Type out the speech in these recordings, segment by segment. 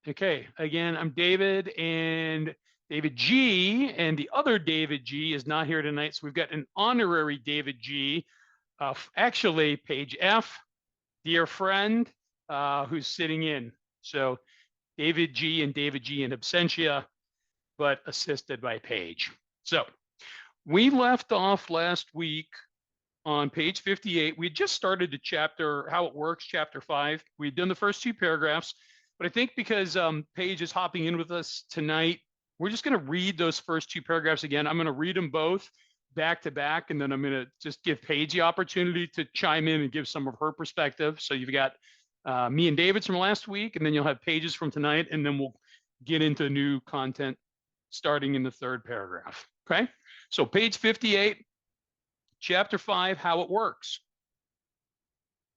Okay, again, I'm David and David G, and the other David G is not here tonight. So we've got an honorary David G, actually, page F, dear friend, who's sitting in. So David G and David G in absentia, but assisted by Paige. So we left off last week on page 58. We had just started the chapter, How It Works, chapter 5. We'd done the first two paragraphs, but I think because Paige is hopping in with us tonight, we're just going to read those first two paragraphs again. I'm going to read them both back to back, and then I'm going to just give Paige the opportunity to chime in and give some of her perspective. So you've got me and David's from last week, and then you'll have Paige's from tonight, and then we'll get into new content starting in the third paragraph. Okay, so page 58, chapter 5, How It Works.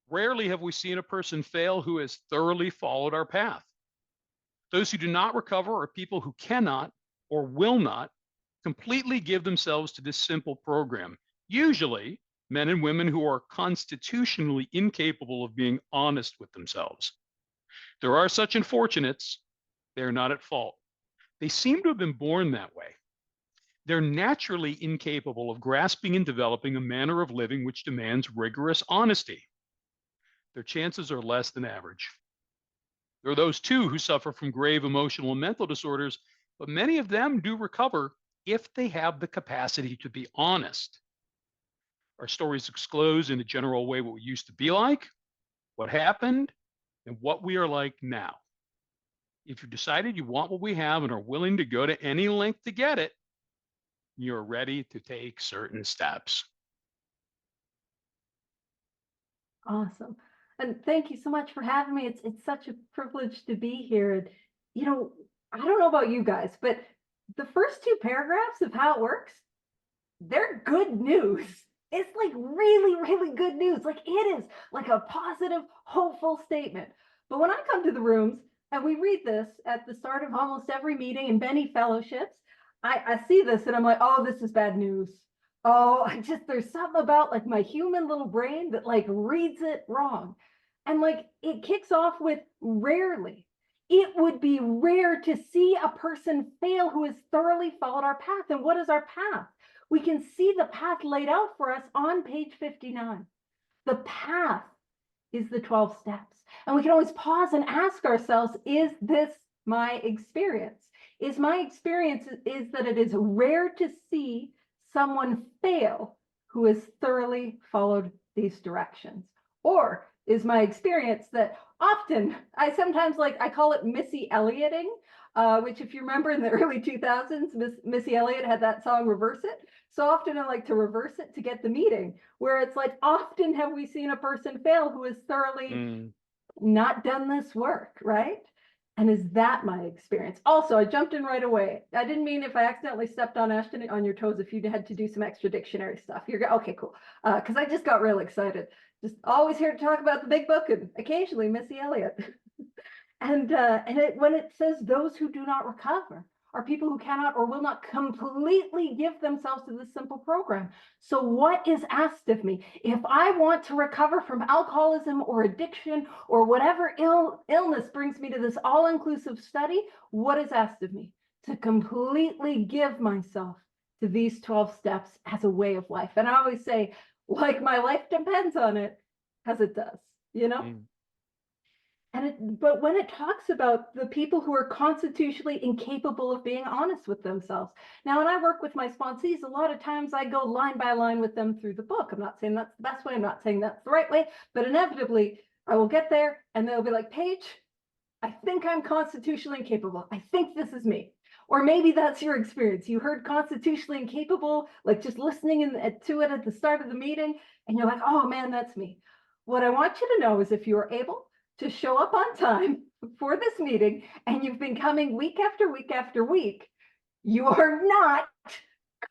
Rarely have we seen a person fail who has thoroughly followed our path. Those who do not recover are people who cannot or will not completely give themselves to this simple program. Usually, men and women who are constitutionally incapable of being honest with themselves. There are such unfortunates. They are not at fault. They seem to have been born that way. They're naturally incapable of grasping and developing a manner of living which demands rigorous honesty. Their chances are less than average. There are those too who suffer from grave emotional and mental disorders, but many of them do recover if they have the capacity to be honest. Our stories disclose in a general way what we used to be like, what happened, and what we are like now. If you decided you want what we have and are willing to go to any length to get it, you're ready to take certain steps. Awesome. And thank you so much for having me. It's such a privilege to be here. And I don't know about you guys, but the first two paragraphs of How It Works, they're good news. It's like really, really good news. Like it is like a positive, hopeful statement. But when I come to the rooms and we read this at the start of almost every meeting in Benny Fellowships, I see this and I'm like, oh, this is bad news. Oh, there's something about like my human little brain that like reads it wrong. And like it kicks off with rarely. It would be rare to see a person fail who has thoroughly followed our path. And what is our path? We can see the path laid out for us on page 59. The path is the 12 steps. And we can always pause and ask ourselves, is this my experience? Is my experience is that it is rare to see someone fail who has thoroughly followed these directions? Or is my experience that often, I call it Missy Ellioting, which if you remember in the early 2000s, Missy Elliott had that song, Reverse It. So often I like to reverse it to get the meeting, where it's like, often have we seen a person fail who has thoroughly not done this work, right? And is that my experience? Also, I jumped in right away. I didn't mean if I accidentally stepped on Ashton on your toes, if you had to do some extra dictionary stuff. You're okay, cool. Because I just got real excited. Just always here to talk about the big book and occasionally Missy Elliott. And when it says those who do not recover are people who cannot or will not completely give themselves to this simple program. So what is asked of me? If I want to recover from alcoholism or addiction or whatever illness brings me to this all-inclusive study, what is asked of me? To completely give myself to these 12 steps as a way of life. And I always say, like my life depends on it, as it does, But when it talks about the people who are constitutionally incapable of being honest with themselves. Now, when I work with my sponsees, a lot of times I go line by line with them through the book. I'm not saying that's the best way. I'm not saying that's the right way, but inevitably I will get there and they'll be like, Paige, I think I'm constitutionally incapable. I think this is me. Or maybe that's your experience. You heard constitutionally incapable, like just listening to it at the start of the meeting, and you're like, oh man, that's me. What I want you to know is if you are able to show up on time for this meeting and you've been coming week after week after week, you are not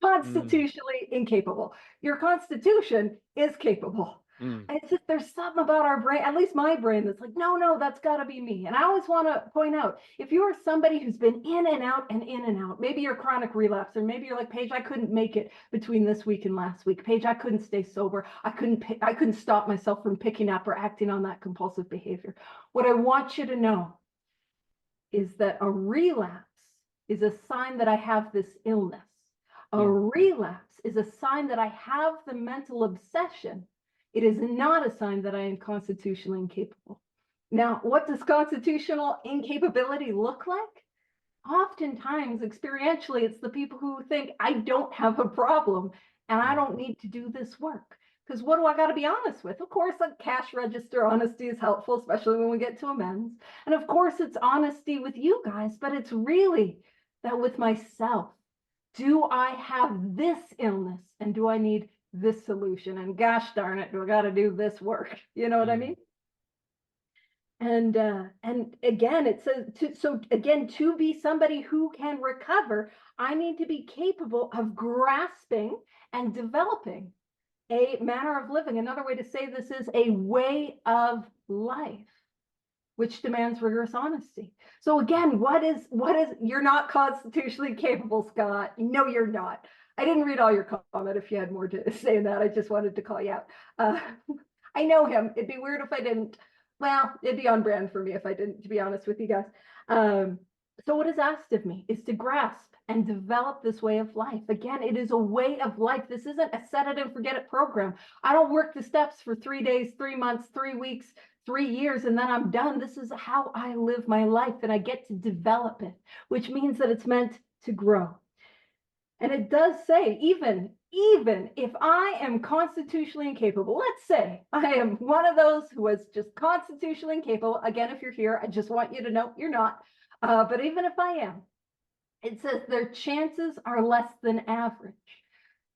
constitutionally incapable. Your constitution is capable. It's just there's something about our brain, at least my brain, that's like, no, that's got to be me. And I always want to point out, if you are somebody who's been in and out and in and out, maybe you're chronic relapse, or maybe you're like, Paige, I couldn't make it between this week and last week. Paige, I couldn't stay sober. I couldn't stop myself from picking up or acting on that compulsive behavior. What I want you to know is that a relapse is a sign that I have this illness. A Mm. relapse is a sign that I have the mental obsession. It is not a sign that I am constitutionally incapable. Now, what does constitutional incapability look like? Oftentimes, experientially, it's the people who think I don't have a problem and I don't need to do this work. Because what do I got to be honest with? Of course, like cash register honesty is helpful, especially when we get to amends. And of course, it's honesty with you guys, but it's really that with myself. Do I have this illness and do I need this solution? And gosh darn it, do I got to do this work? You know what I mean? And again, it says to be somebody who can recover, I need to be capable of grasping and developing a manner of living. Another way to say this is a way of life, which demands rigorous honesty. So again, what is you're not constitutionally capable, Scott. No, you're not. I didn't read all your comment. If you had more to say in that, I just wanted to call you out. I know him. It'd be weird if I didn't. Well, it'd be on brand for me if I didn't, to be honest with you guys. So what is asked of me is to grasp and develop this way of life. Again, it is a way of life. This isn't a set it and forget it program. I don't work the steps for 3 days, 3 months, 3 weeks, 3 years, and then I'm done. This is how I live my life, and I get to develop it, which means that it's meant to grow. And it does say, even if I am constitutionally incapable, let's say I am one of those who is just constitutionally incapable. Again, if you're here, I just want you to know you're not. But even if I am, it says their chances are less than average.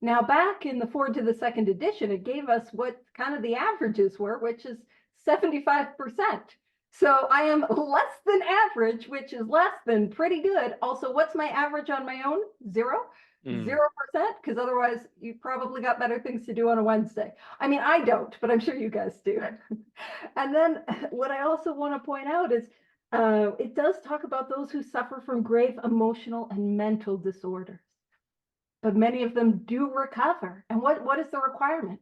Now, back in the Forward to the Second edition, it gave us what kind of the averages were, which is 75%. So I am less than average, which is less than pretty good. Also, what's my average on my own? 0%, because otherwise you probably got better things to do on a Wednesday. I mean, I don't, but I'm sure you guys do. And then what I also want to point out is it does talk about those who suffer from grave emotional and mental disorders, but many of them do recover. And what is the requirement?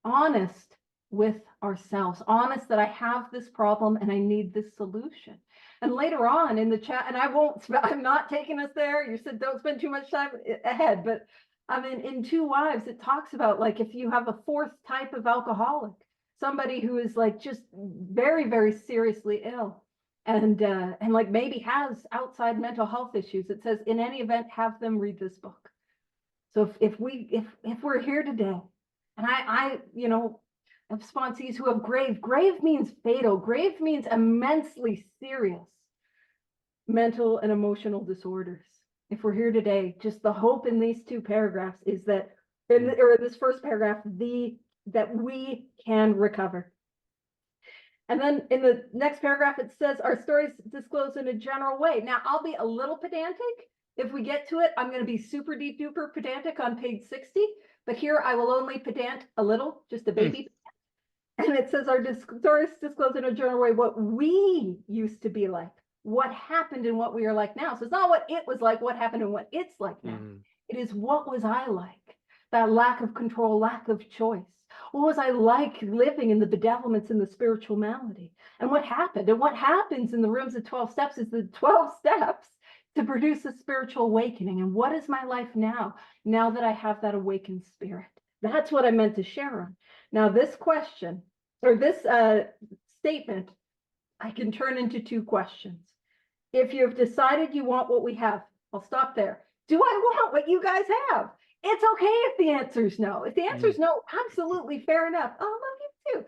Honest with ourselves, honest that I have this problem and I need this solution. And later on in the chat, and I'm not taking us there. You said don't spend too much time ahead, but I mean, in Two Wives, it talks about like if you have a fourth type of alcoholic, somebody who is like just very, very seriously ill, and like maybe has outside mental health issues, it says in any event, have them read this book. So if we're here today, and I have sponsees who have grave means fatal, grave means immensely serious mental and emotional disorders. If we're here today, just the hope in these 2 paragraphs is that, or this first paragraph, that we can recover. And then in the next paragraph, it says our stories disclosed in a general way. Now, I'll be a little pedantic. If we get to it, I'm going to be super deep duper pedantic on page 60, but here I will only pedant a little, just a baby. And it says our stories disclosed in a general way what we used to be like, what happened and what we are like now. So it's not what it was like, what happened and what it's like now. It is what was I like? That lack of control, lack of choice. What was I like living in the bedevilments and the spiritual malady? And what happened? And what happens in the rooms of 12 steps is the 12 steps to produce a spiritual awakening. And what is my life now that I have that awakened spirit? That's what I meant to share on. Now, this question, or this statement, I can turn into 2 questions. If you've decided you want what we have, I'll stop there. Do I want what you guys have? It's okay if the answer is no. If the answer is no, absolutely fair enough. I love you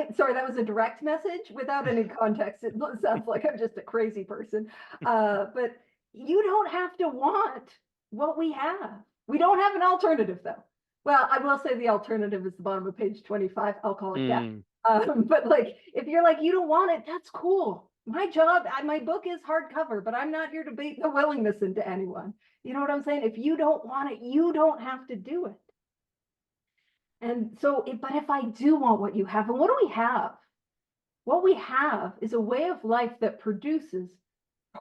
too. Sorry, that was a direct message without any context. It sounds like I'm just a crazy person. But you don't have to want what we have. We don't have an alternative, though. Well, I will say the alternative is the bottom of page 25. I'll call it that. But like, if you're like, you don't want it, that's cool. My job, my book is hardcover, but I'm not here to beat the willingness into anyone. You know what I'm saying? If you don't want it, you don't have to do it. And so, but if I do want what you have, and what do we have? What we have is a way of life that produces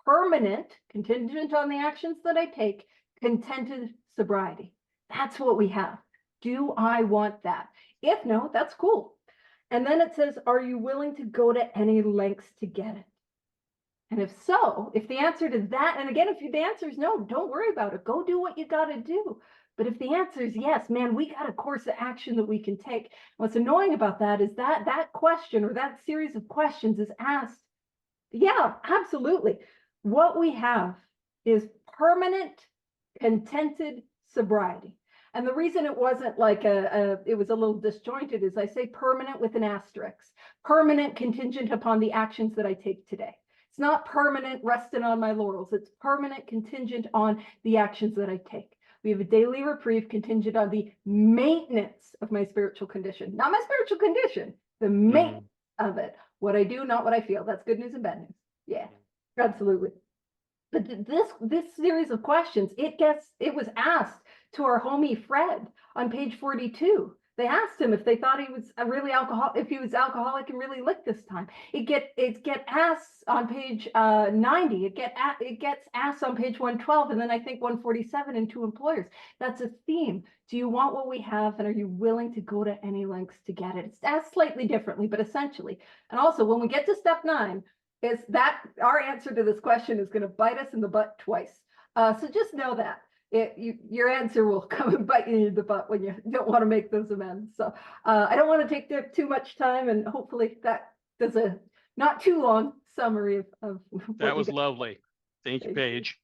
permanent, contingent on the actions that I take, contented sobriety. That's what we have. Do I want that? If no, that's cool. And then it says, are you willing to go to any lengths to get it? And if so, if the answer to that, and again, if the answer is no, don't worry about it. Go do what you got to do. But if the answer is yes, man, we got a course of action that we can take. What's annoying about that is that that question or that series of questions is asked. Yeah, absolutely. What we have is permanent, contented sobriety. And the reason it wasn't like it was a little disjointed is I say permanent with an asterisk, permanent contingent upon the actions that I take today. It's not permanent resting on my laurels. It's permanent contingent on the actions that I take. We have a daily reprieve contingent on the maintenance of my spiritual condition, not my spiritual condition, the maintenance of it. What I do, not what I feel. That's good news and bad news. Yeah, absolutely. But this series of questions, it was asked to our homie Fred on page 42. They asked him if they thought he was if he was alcoholic and really licked this time. It get asked on page 90. It gets asked on page 112, and then I think 147 in Two Employers. That's a theme. Do you want what we have, and are you willing to go to any lengths to get it? It's asked slightly differently, but essentially. And also, when we get to step 9, is that our answer to this question is going to bite us in the butt twice. So just know that. Your answer will come and bite you in the butt when you don't want to make those amends. So I don't want to take too much time, and hopefully that does a not too long summary of That was lovely. Thank you, Paige.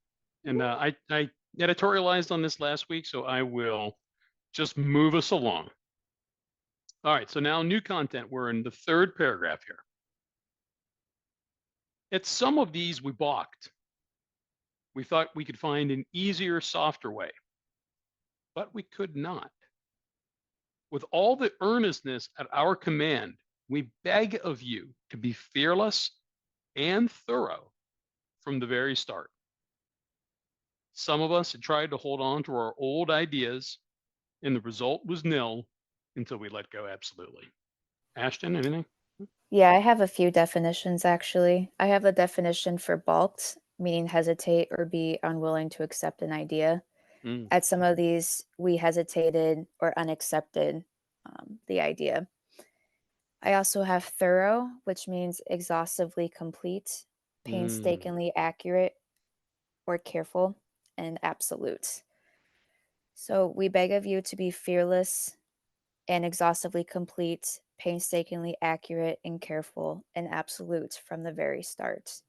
And I editorialized on this last week, so I will just move us along. All right, so now new content. We're in the 3rd paragraph here. At some of these we balked. We thought we could find an easier, softer way, but we could not. With all the earnestness at our command, we beg of you to be fearless and thorough from the very start. Some of us had tried to hold on to our old ideas, and the result was nil until we let go absolutely. Ashton, anything? Yeah, I have a few definitions actually. I have a definition for balked, meaning hesitate or be unwilling to accept an idea. At some of these, we hesitated or unaccepted the idea. I also have thorough, which means exhaustively complete, painstakingly accurate or careful, and absolute. So we beg of you to be fearless and exhaustively complete, painstakingly accurate and careful and absolute from the very start.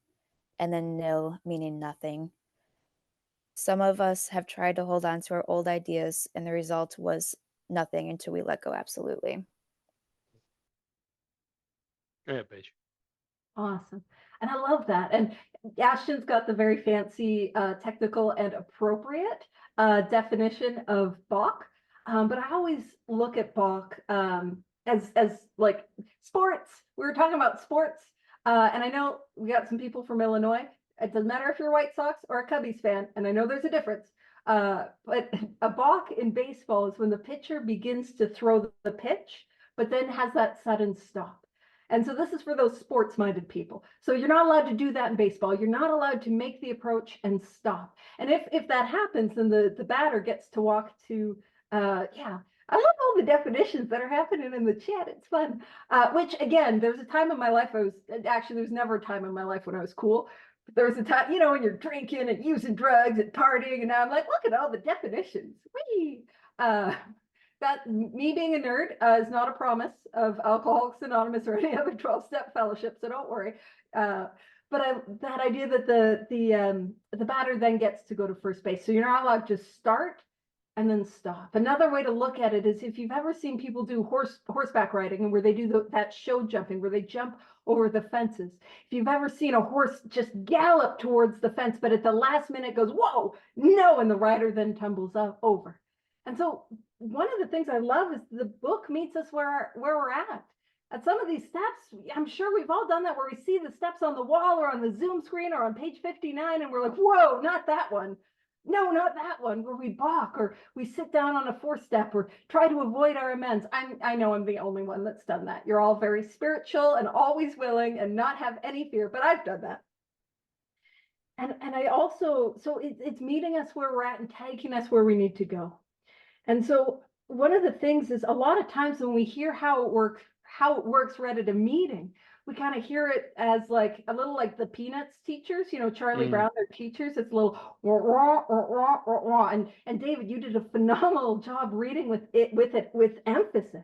And then nil, meaning nothing. Some of us have tried to hold on to our old ideas, and the result was nothing until we let go absolutely. Go ahead, Paige. Awesome. And I love that. And Ashton's got the very fancy, technical and appropriate definition of balk. But I always look at balk as like sports. We were talking about sports. And I know we got some people from Illinois. It doesn't matter if you're a White Sox or a Cubbies fan, and I know there's a difference. But a balk in baseball is when the pitcher begins to throw the pitch, but then has that sudden stop. And so this is for those sports-minded people. So you're not allowed to do that in baseball. You're not allowed to make the approach and stop. And if that happens, then the batter gets to walk to, yeah. I love all the definitions that are happening in the chat. It's fun. Which again, there's a time in my life there's never a time in my life when I was cool. But there was a time, when you're drinking and using drugs and partying, and now I'm like, look at all the definitions. Whee! That me being a nerd is not a promise of Alcoholics Anonymous or any other 12-step fellowship, so don't worry. But that idea that the batter then gets to go to first base, so you're not allowed to start and then stop. Another way to look at it is if you've ever seen people do horseback riding, and where they do that show jumping, where they jump over the fences. If you've ever seen a horse just gallop towards the fence, but at the last minute goes, whoa, no, and the rider then tumbles over. And so one of the things I love is the book meets us where we're at. At some of these steps, I'm sure we've all done that, where we see the steps on the wall or on the Zoom screen or on page 59, and we're like, whoa, not that one. No, not that one, where we balk or we sit down on a 4-step or try to avoid our amends. I know I'm the only one that's done that. You're all very spiritual and always willing and not have any fear, but I've done that. And I also, so it's meeting us where we're at and taking us where we need to go. And so one of the things is a lot of times when we hear how it works read at a meeting, we kind of hear it as like a little like the Peanuts teachers, you know, Charlie Brown, their teachers. It's a little wah, wah, wah, wah, wah, wah. And David, you did a phenomenal job reading with emphasis.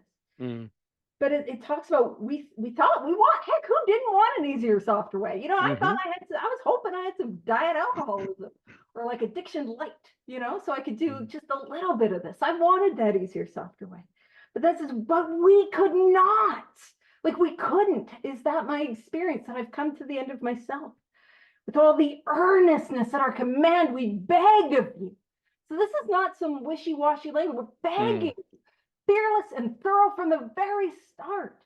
But it talks about we thought we want, heck, who didn't want an easier, softer way? You know, I thought I was hoping I had some diet alcoholism or like addiction light, you know, so I could do just a little bit of this. I wanted that easier, softer way. But but we could not. Like we couldn't. Is that my experience that I've come to the end of myself? With all the earnestness at our command, we beg of you. So this is not some wishy-washy language. We're begging. Fearless and thorough from the very start.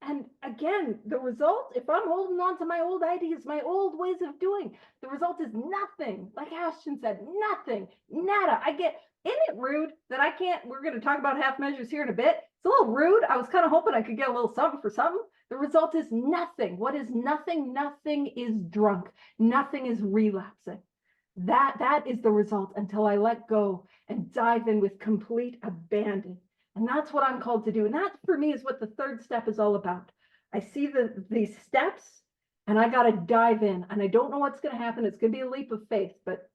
And again, the result, if I'm holding on to my old ideas, my old ways of doing, the result is nothing. Like Ashton said, nothing, nada. Isn't it rude that I can't, we're going to talk about half measures here in a bit. It's a little rude. I was kind of hoping I could get a little something for something. The result is nothing. What is nothing? Nothing is drunk. Nothing is relapsing. That is the result until I let go and dive in with complete abandon. And that's what I'm called to do. And that for me is what the third step is all about. I see these steps and I got to dive in, and I don't know what's going to happen. It's going to be a leap of faith, but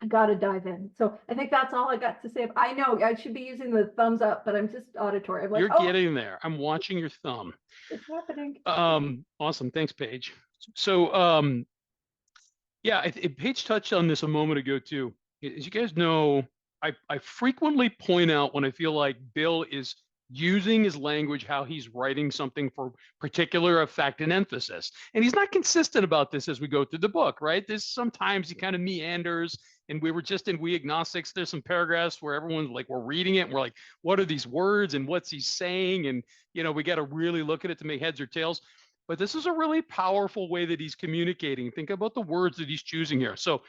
I got to dive in. So I think that's all I got to say. I know I should be using the thumbs up, but I'm just auditory. I'm like, you're getting there. I'm watching your thumb. It's happening. Awesome. Thanks, Paige. So, yeah, Paige touched on this a moment ago too. As you guys know, I frequently point out when I feel like Bill is using his language, how he's writing something for particular effect and emphasis. And he's not consistent about this as we go through the book, right? There's sometimes he kind of meanders, and we agnostics, there's some paragraphs where everyone's like, we're reading it and we're like, what are these words and what's he saying? And, you know, we got to really look at it to make heads or tails. But this is a really powerful way that he's communicating. Think about the words that he's choosing here. So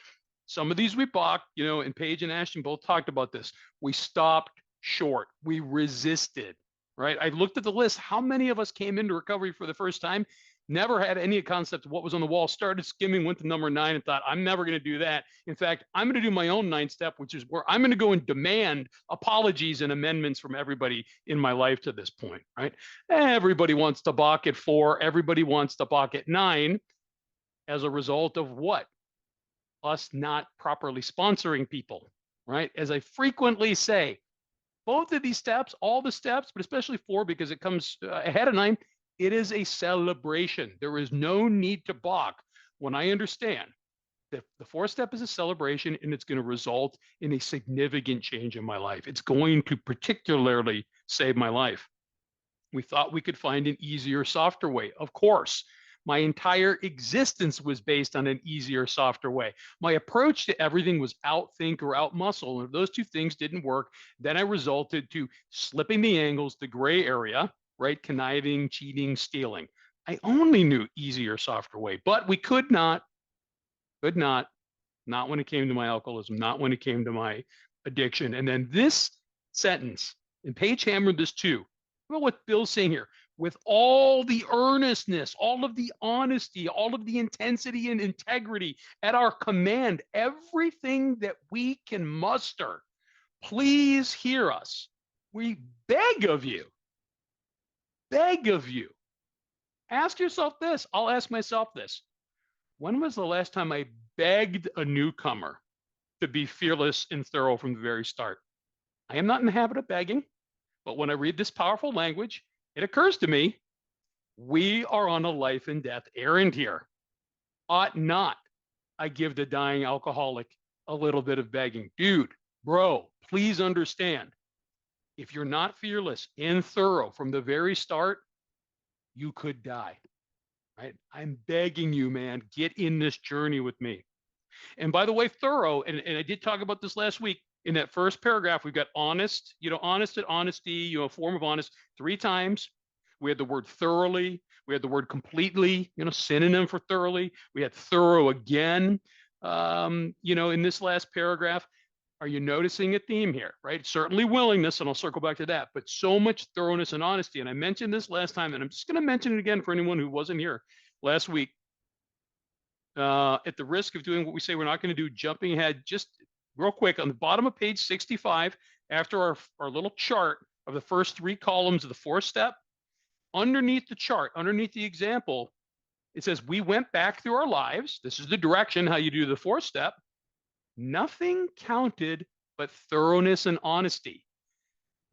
some of these we balked, you know, and Paige and Ashton both talked about this. We stopped short. We resisted, right? I looked at the list. How many of us came into recovery for the first time, never had any concept of what was on the wall, started skimming, went to number 9 and thought, I'm never going to do that. In fact, I'm going to do my own 9th step, which is where I'm going to go and demand apologies and amendments from everybody in my life to this point, right? Everybody wants to balk at 4. Everybody wants to balk at 9 as a result of what? Us not properly sponsoring people, right? As I frequently say, both of these steps, all the steps, but especially 4, because it comes ahead of 9, it is a celebration. There is no need to balk when I understand that the 4th step is a celebration and it's going to result in a significant change in my life. It's going to particularly save my life. We thought we could find an easier, softer way. Of course. My entire existence was based on an easier, softer way. My approach to everything was outthink or outmuscle. And if those two things didn't work, then I resorted to slipping the angles, the gray area, right? Conniving, cheating, stealing. I only knew easier, softer way, but we could not, not when it came to my alcoholism, not when it came to my addiction. And then this sentence, and Paige hammered this too, about what Bill's saying here. With all the earnestness, all of the honesty, all of the intensity and integrity at our command, everything that we can muster, please hear us. We beg of you. Beg of you. Ask yourself this. I'll ask myself this. When was the last time I begged a newcomer to be fearless and thorough from the very start? I am not in the habit of begging, but when I read this powerful language, it occurs to me, we are on a life and death errand here. Ought not I give the dying alcoholic a little bit of begging? Dude, bro, please understand. If you're not fearless and thorough from the very start, you could die, right? I'm begging you, man, get in this journey with me. And by the way, thorough, and I did talk about this last week, in that first paragraph, we've got honest, honest and honesty, a form of honest 3 times. We had the word thoroughly. We had the word completely, synonym for thoroughly. We had thorough again, in this last paragraph. Are you noticing a theme here, right? Certainly willingness, and I'll circle back to that, but so much thoroughness and honesty. And I mentioned this last time, and I'm just going to mention it again for anyone who wasn't here last week. At the risk of doing what we say we're not going to do, jumping ahead, just real quick, on the bottom of page 65, after our little chart of the first 3 columns of the 4th step, underneath the chart, underneath the example, it says, we went back through our lives. This is the direction, how you do the fourth step. Nothing counted but thoroughness and honesty.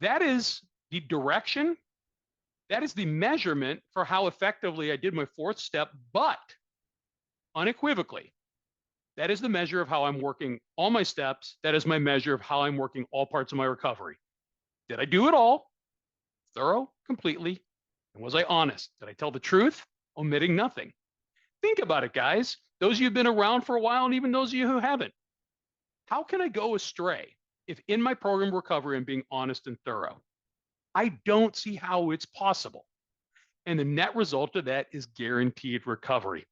That is the direction. That is the measurement for how effectively I did my fourth step, but unequivocally, that is the measure of how I'm working all my steps. That is my measure of how I'm working all parts of my recovery. Did I do it all? Thorough, completely. And was I honest? Did I tell the truth? Omitting nothing. Think about it, guys. Those of you who've been around for a while, and even those of you who haven't. How can I go astray if in my program recovery I'm being honest and thorough? I don't see how it's possible. And the net result of that is guaranteed recovery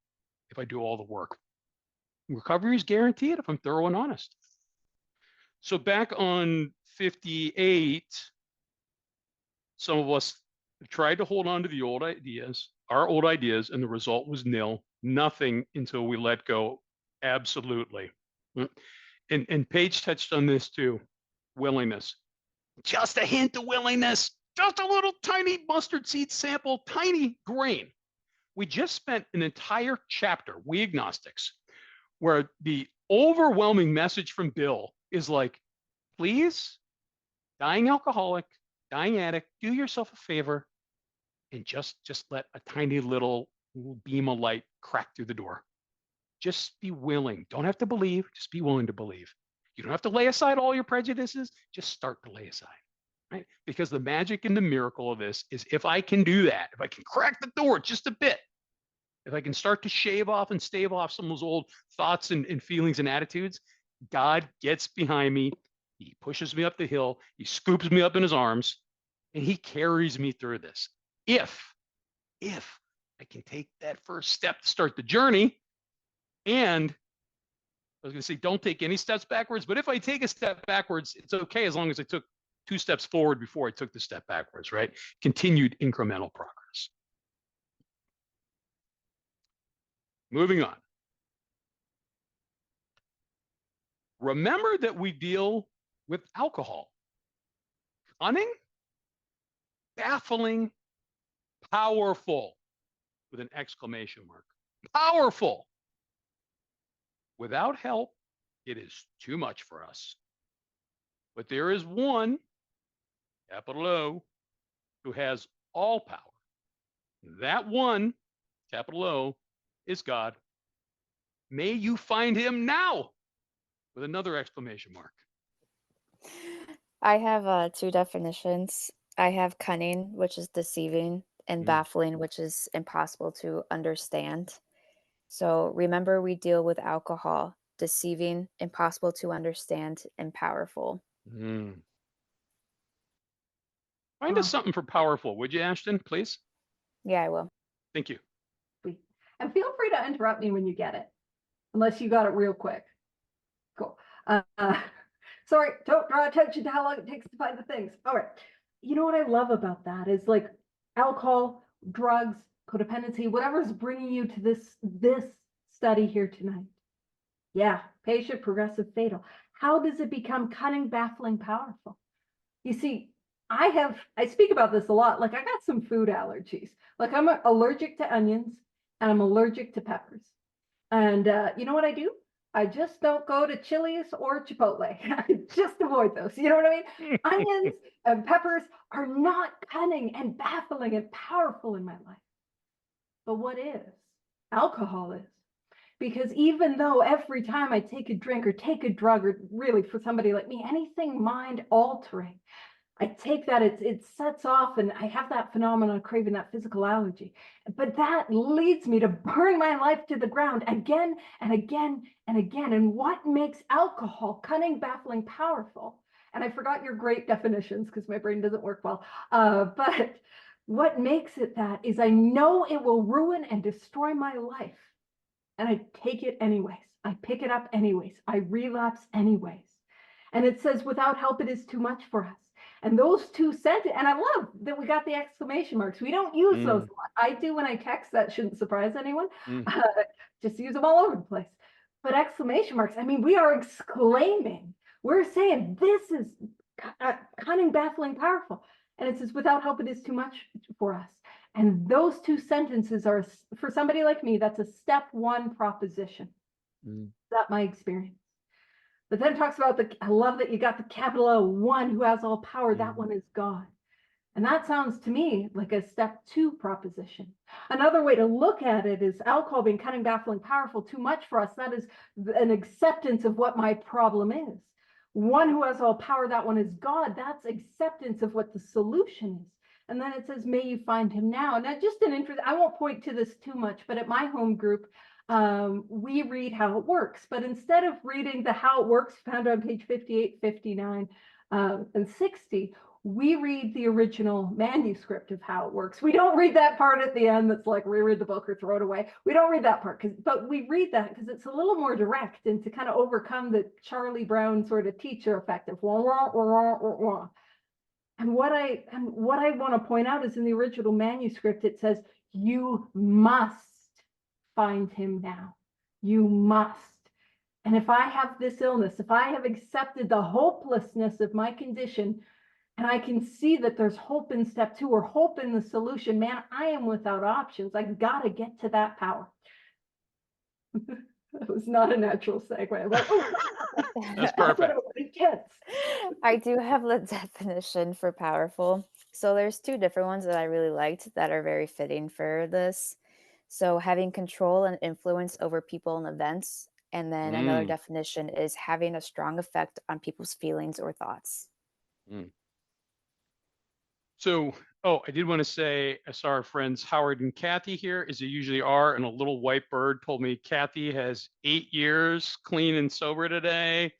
if I do all the work. Recovery is guaranteed if I'm thorough and honest. So back on 58, some of us tried to hold on to the old ideas, our old ideas, and the result was nil, nothing until we let go. Absolutely. And Paige touched on this too, willingness. Just a hint of willingness, just a little tiny mustard seed sample, tiny grain. We just spent an entire chapter, we agnostics, where the overwhelming message from Bill is like, please, dying alcoholic, dying addict, do yourself a favor and just let a tiny little beam of light crack through the door. Just be willing. Don't have to believe, just be willing to believe. You don't have to lay aside all your prejudices, just start to lay aside, right? Because the magic and the miracle of this is if I can do that, if I can crack the door just a bit, if I can start to shave off and stave off some of those old thoughts and feelings and attitudes, God gets behind me. He pushes me up the hill. He scoops me up in his arms and he carries me through this. If I can take that first step to start the journey, and I was going to say, don't take any steps backwards, but if I take a step backwards, it's okay as long as I took 2 steps forward before I took the step backwards, right? Continued incremental progress. Moving on. Remember that we deal with alcohol. Cunning, baffling, powerful, with an exclamation mark. Powerful. Without help, it is too much for us. But there is one, capital O, who has all power. That one, capital O, is God. May you find him now, with another exclamation mark. I have 2 definitions. I have cunning, which is deceiving, and baffling, which is impossible to understand. So remember, we deal with alcohol, deceiving, impossible to understand, and powerful. Find us something for powerful, would you, Ashton, please? Yeah, I will. Thank you. And feel free to interrupt me when you get it, unless you got it real quick. Cool. Sorry, don't draw attention to how long it takes to find the things. All right. You know what I love about that is like alcohol, drugs, codependency, whatever's bringing you to this study here tonight. Yeah, patient, progressive, fatal. How does it become cunning, baffling, powerful? You see, I speak about this a lot. Like I got some food allergies. Like I'm allergic to onions and I'm allergic to peppers. And you know what I do? I just don't go to Chili's or Chipotle. I just avoid those. You know what I mean? Onions and peppers are not cunning and baffling and powerful in my life. But what is? Alcohol is. Because even though every time I take a drink or take a drug, or really for somebody like me, anything mind altering, I take that, it sets off and I have that phenomenon of craving, that physical allergy. But that leads me to burn my life to the ground again and again and again. And what makes alcohol cunning, baffling, powerful? And I forgot your great definitions because my brain doesn't work well. But what makes it that is I know it will ruin and destroy my life. And I take it anyways. I pick it up anyways. I relapse anyways. And it says, without help, it is too much for us. And those 2 sentences, and I love that we got the exclamation marks. We don't use those a lot. I do when I text. That shouldn't surprise anyone. Just use them all over the place. But exclamation marks, I mean, we are exclaiming. We're saying this is cunning, baffling, powerful. And it says, without help, it is too much for us. And those two sentences are, for somebody like me, that's a step one proposition. That's my experience. But then it talks about I love that you got the capital O, one who has all power. That one is God. And that sounds to me like a step two proposition. Another way to look at it is alcohol being cunning, baffling, powerful, too much for us. That is an acceptance of what my problem is. One who has all power, that one is God. That's acceptance of what the solution is. And then it says, may you find him now. Now, just an interest, I won't point to this too much, but at my home group, we read how it works. But instead of reading the how it works found on page 58, 59, and 60, we read the original manuscript of how it works. We don't read that part at the end that's like reread the book or throw it away. We don't read that part, but we read that because it's a little more direct and to kind of overcome the Charlie Brown sort of teacher effect of wah, wah, wah, wah, wah. And what I want to point out is in the original manuscript, it says, you must find him now. You must. And if I have this illness, if I have accepted the hopelessness of my condition, and I can see that there's hope in step two or hope in the solution, man, I am without options. I got to get to that power. That was not a natural segue. Like, That's perfect. I do have the definition for powerful. So there's two different ones that I really liked that are very fitting for this. So having control and influence over people and events. And then another definition is having a strong effect on people's feelings or thoughts. So, I did want to say, I saw our friends Howard and Kathy here, as they usually are, and a little white bird told me Kathy has 8 years clean and sober today.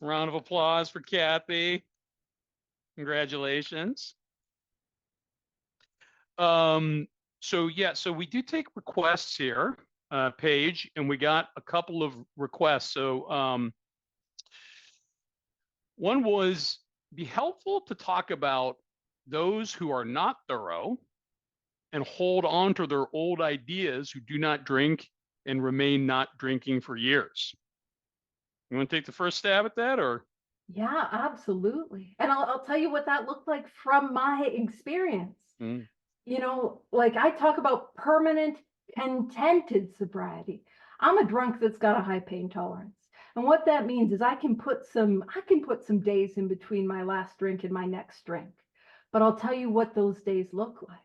Round of applause for Kathy. Congratulations. So we do take requests here, Paige, and we got a couple of requests. So one was, be helpful to talk about those who are not thorough and hold on to their old ideas, who do not drink and remain not drinking for years. You want to take the first stab at that, or? Yeah, absolutely. And I'll tell you what that looked like from my experience. You know, like I talk about permanent, contented sobriety. I'm a drunk that's got a high pain tolerance. And what that means is I can put some days in between my last drink and my next drink. But I'll tell you what those days look like.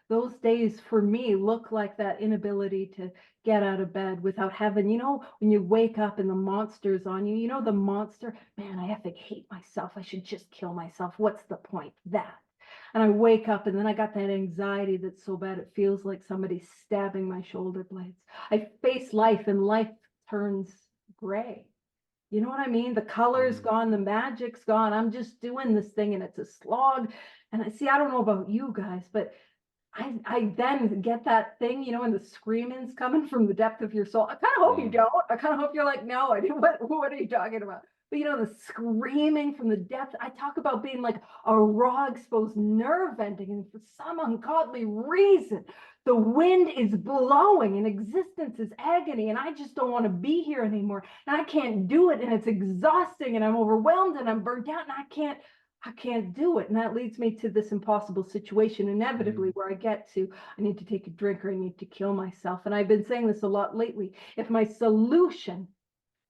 Those days for me look like that inability to get out of bed without having, you know, when you wake up and the monster's on you, you know, the monster, man, I effing hate myself. I should just kill myself. What's the point? That. And I wake up and then I got that anxiety that's so bad it feels like somebody's stabbing my shoulder blades. I face life and life turns gray. You know what I mean? The color's gone, the magic's gone. I'm just doing this thing and it's a slog. And I don't know about you guys, but I then get that thing, you know, and the screaming's coming from the depth of your soul. I kind of hope you don't. I kind of hope you're like, no, I didn't. What are you talking about? But you know, the screaming from the depth, I talk about being like a raw exposed nerve ending. And for some ungodly reason, the wind is blowing and existence is agony. And I just don't want to be here anymore. And I can't do it. And it's exhausting and I'm overwhelmed and I'm burnt out and I can't do it. And that leads me to this impossible situation, inevitably, where I get to, I need to take a drink or I need to kill myself. And I've been saying this a lot lately. If my solution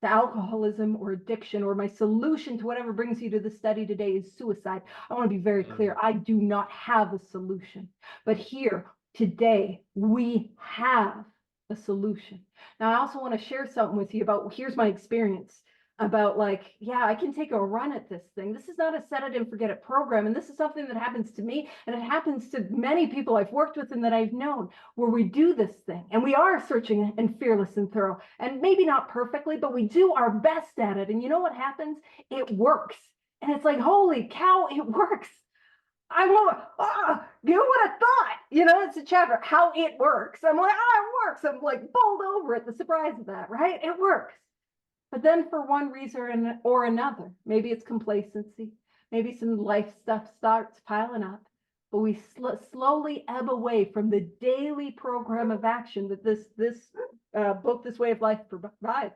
to alcoholism or addiction, or my solution to whatever brings you to the study today is suicide, I want to be very clear. I do not have a solution. But here, today, we have a solution. Now, I also want to share something with you about, here's my experience. About like, yeah, I can take a run at this thing. This is not a set it and forget it program. And this is something that happens to me and it happens to many people I've worked with and that I've known, where we do this thing and we are searching and fearless and thorough and maybe not perfectly, but we do our best at it. And you know what happens? It works. And it's like, holy cow, it works. I won't, you would have thought, you know, it's a chapter, how it works. I'm like, it works. I'm like bowled over at the surprise of that, right? It works. But then for one reason or another, maybe it's complacency, maybe some life stuff starts piling up, but we slowly ebb away from the daily program of action that this book, This Way of Life, provides.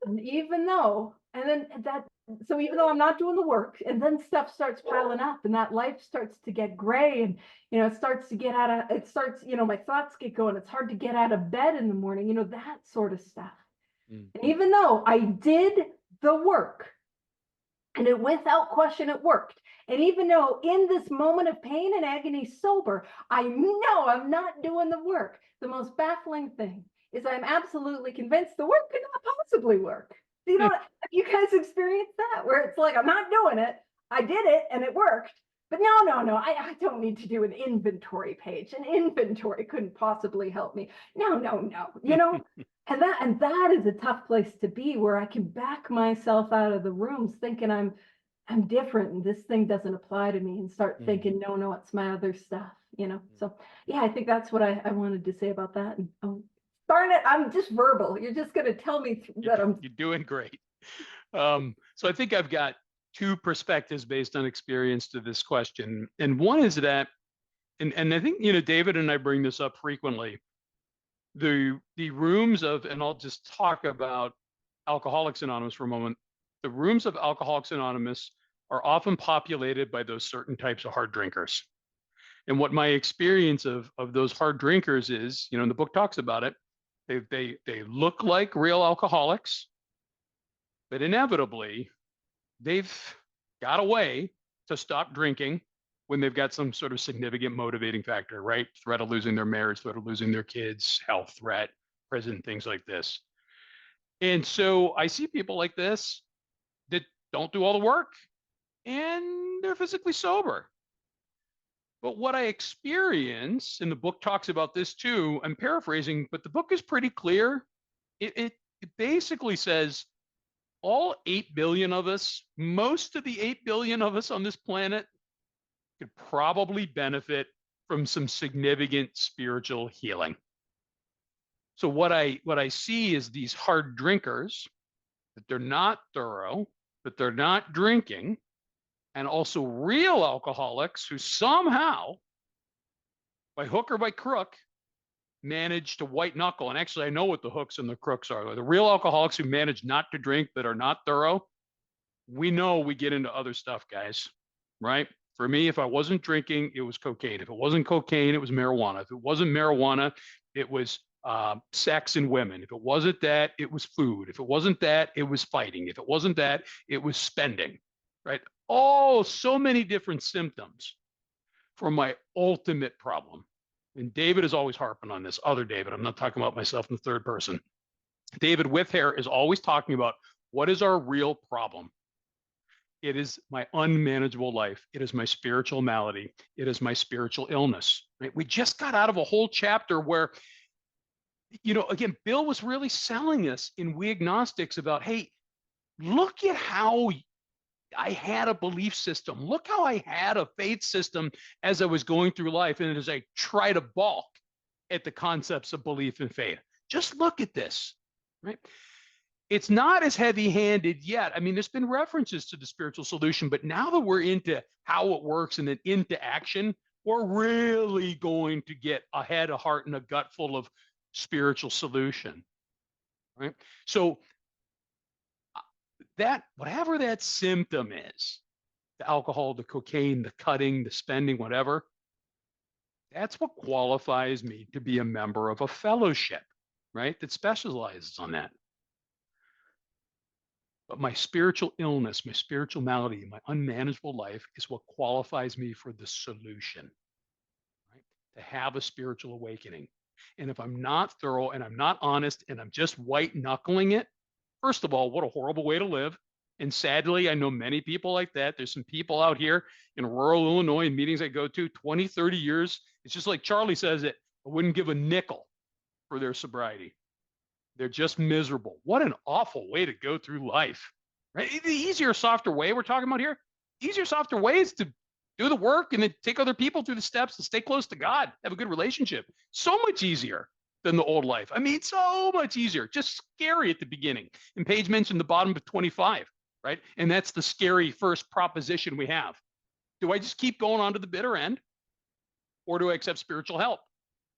And even though, and then that, so even though I'm not doing the work, and then stuff starts piling up, and that life starts to get gray, and it starts to get out of, it starts, my thoughts get going. It's hard to get out of bed in the morning, that sort of stuff. Mm. And even though I did the work, and without question, it worked. And even though in this moment of pain and agony sober, I know I'm not doing the work, the most baffling thing is I'm absolutely convinced the work could not possibly work. Have you guys experienced that? Where it's like, I'm not doing it. I did it and it worked. But no, I don't need to do an inventory page. An inventory couldn't possibly help me. No. And that is a tough place to be, where I can back myself out of the rooms thinking I'm different and this thing doesn't apply to me, and start thinking, no, it's my other stuff, So yeah, I think that's what I wanted to say about that. And darn it, I'm just verbal. You're just going to tell me that You're doing great. So I think I've got two perspectives based on experience to this question. And one is that, and I think, David and I bring this up frequently, the rooms of, and I'll just talk about Alcoholics Anonymous for a moment. The rooms of Alcoholics Anonymous are often populated by those certain types of hard drinkers. And what my experience of those hard drinkers is, and the book talks about it, they look like real alcoholics, but inevitably they've got a way to stop drinking when they've got some sort of significant motivating factor, right? Threat of losing their marriage, threat of losing their kids, health threat, prison, things like this. And so I see people like this that don't do all the work and they're physically sober. But what I experience, and the book talks about this too, I'm paraphrasing, but the book is pretty clear. It basically says all 8 billion of us, most of the 8 billion of us on this planet, could probably benefit from some significant spiritual healing. So what I see is these hard drinkers, that they're not thorough, that they're not drinking, and also real alcoholics who somehow, by hook or by crook, manage to white knuckle. And actually, I know what the hooks and the crooks are. The real alcoholics who manage not to drink, that are not thorough, we know we get into other stuff, guys, right? For me, if I wasn't drinking, it was cocaine. If it wasn't cocaine, it was marijuana. If it wasn't marijuana, it was sex and women. If it wasn't that, it was food. If it wasn't that, it was fighting. If it wasn't that, it was spending, right? Oh, so many different symptoms for my ultimate problem. And David is always harping on this. Other David, I'm not talking about myself in the third person. David with hair is always talking about what is our real problem. It is my unmanageable life. It is my spiritual malady. It is my spiritual illness. Right? We just got out of a whole chapter where, again, Bill was really selling us in We Agnostics about, hey, look at how I had a belief system. Look how I had a faith system as I was going through life, and as I try to balk at the concepts of belief and faith. Just look at this, right? It's not as heavy-handed yet. I mean, there's been references to the spiritual solution, but now that we're into how it works and then into action, we're really going to get a head, a heart, and a gut full of spiritual solution, right? So that, whatever that symptom is, the alcohol, the cocaine, the cutting, the spending, whatever, that's what qualifies me to be a member of a fellowship, right? That specializes on that. But my spiritual illness, my spiritual malady, my unmanageable life is what qualifies me for the solution, right? To have a spiritual awakening. And if I'm not thorough and I'm not honest and I'm just white knuckling it, first of all, what a horrible way to live. And sadly, I know many people like that. There's some people out here in rural Illinois in meetings I go to 20, 30 years. It's just like Charlie says it, I wouldn't give a nickel for their sobriety. They're just miserable. What an awful way to go through life, right? The easier, softer way we're talking about here, easier, softer way is to do the work and then take other people through the steps and stay close to God, have a good relationship. So much easier than the old life. I mean, so much easier, just scary at the beginning. And Paige mentioned the bottom of 25, right? And that's the scary first proposition we have. Do I just keep going on to the bitter end, or do I accept spiritual help?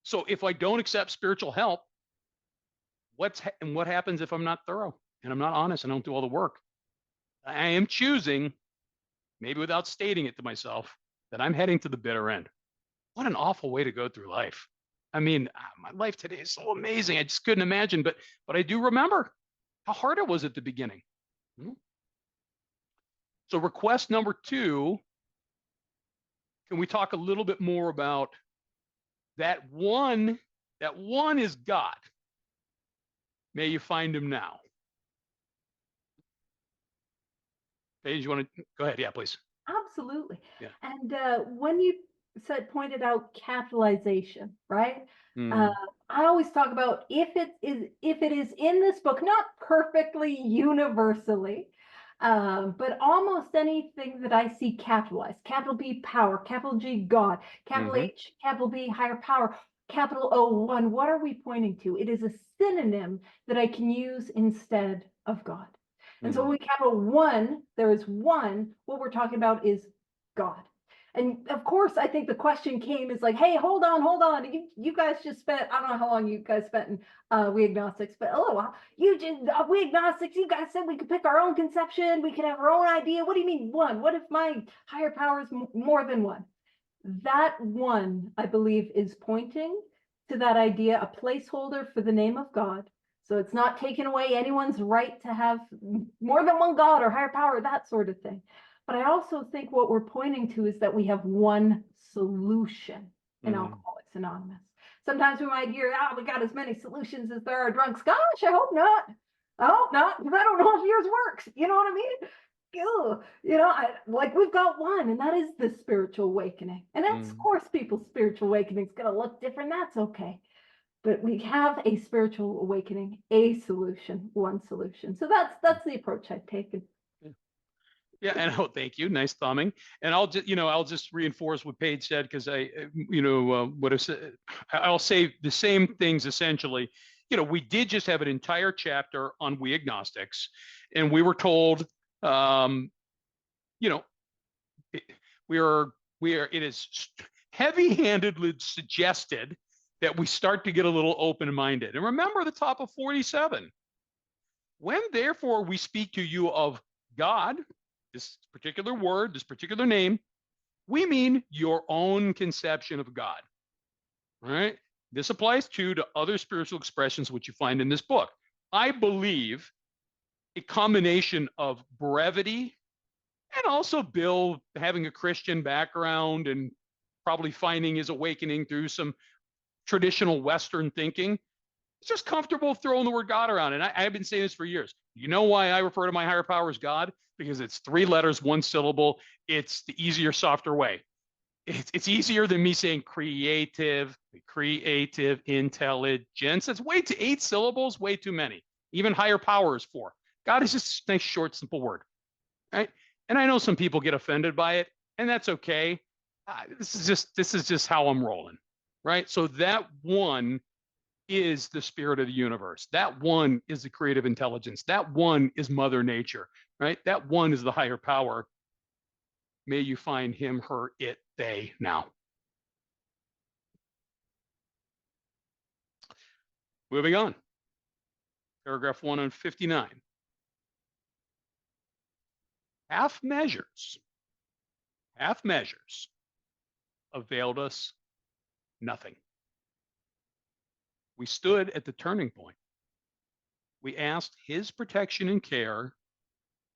So if I don't accept spiritual help, what happens if I'm not thorough? and I'm not honest, I don't do all the work, I am choosing, maybe without stating it to myself, that I'm heading to the bitter end. What an awful way to go through life. I mean, my life today is so amazing. I just couldn't imagine, but I do remember how hard it was at the beginning. So request number 2, can we talk a little bit more about that one? That one is God. May you find him now. Paige, you want to go ahead? Yeah, please. Absolutely. Yeah. And when you pointed out capitalization, right? I always talk about if it is in this book, not perfectly universally, but almost anything that I see capitalized, capital B power, capital G God, capital H, capital B higher power, capital O one. What are we pointing to? It is a synonym that I can use instead of God. And so when we capital one, there is one, what we're talking about is God. And of course, I think the question came is like, hey, hold on. You guys just spent, I don't know how long you guys spent in We Agnostics, but you did We Agnostics, you guys said we could pick our own conception, we could have our own idea. What do you mean one? What if my higher power is more than one? That one, I believe, is pointing to that idea, a placeholder for the name of God. So it's not taking away anyone's right to have more than one God or higher power, that sort of thing. But I also think what we're pointing to is that we have one solution in Alcoholics Anonymous. Sometimes we might hear, we got as many solutions as there are drunks. Gosh, I hope not. I hope not, because I don't know if yours works. You know what I mean? We've got one, and that is the spiritual awakening. And that's, of course, people's spiritual awakening is going to look different. That's okay. But we have a spiritual awakening, a solution, one solution. So that's the approach I've taken. Yeah, and thank you. Nice thumbing. And I'll just reinforce what Paige said, because I'll say the same things essentially. We did just have an entire chapter on We Agnostics, and we were told, it is heavy-handedly suggested that we start to get a little open-minded. And remember the top of 47. When therefore we speak to you of God, this particular word, this particular name, we mean your own conception of God. All right? This applies to other spiritual expressions which you find in this book. I believe a combination of brevity and also Bill having a Christian background and probably finding his awakening through some traditional Western thinking. It's just comfortable throwing the word God around. And I've been saying this for years. You know why I refer to my higher power as God? Because it's 3 letters, 1 syllable. It's the easier, softer way. It's easier than me saying creative, intelligence. It's way too 8 syllables, way too many. Even higher power is 4. God is just a nice, short, simple word, right? And I know some people get offended by it, and that's okay. This is just how I'm rolling, right? So that one is the spirit of the universe. That one is the creative intelligence. That one is Mother Nature, right? That one is the higher power. May you find him, her, it, they now. Moving on. Paragraph 159. Half measures availed us nothing. We stood at the turning point. We asked his protection and care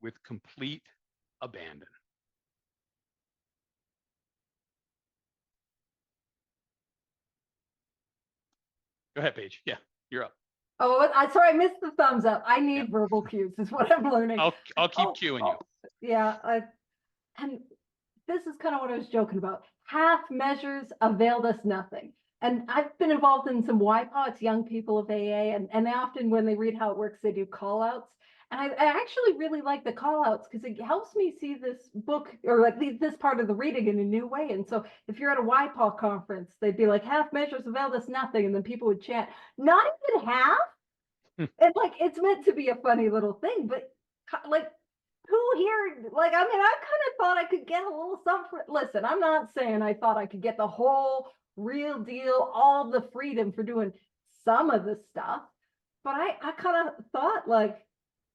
with complete abandon. Go ahead, Paige. Yeah, you're up. Oh, sorry, I missed the thumbs up. I need verbal cues is what I'm learning. I'll keep cueing you. Yeah, and this is kind of what I was joking about. Half measures availed us nothing. And I've been involved in some YPA, it's young people of AA, and they often, when they read how it works, they do call outs. And I actually really like the call outs because it helps me see this book or like this part of the reading in a new way. And so if you're at a YPA conference, they'd be like, half measures availed us nothing. And then people would chant, not even half. And like, it's meant to be a funny little thing, but like, who here, like, I mean, I kind of thought I could get a little something. Listen, I'm not saying I thought I could get the whole real deal, all the freedom for doing some of the stuff, but I kind of thought like,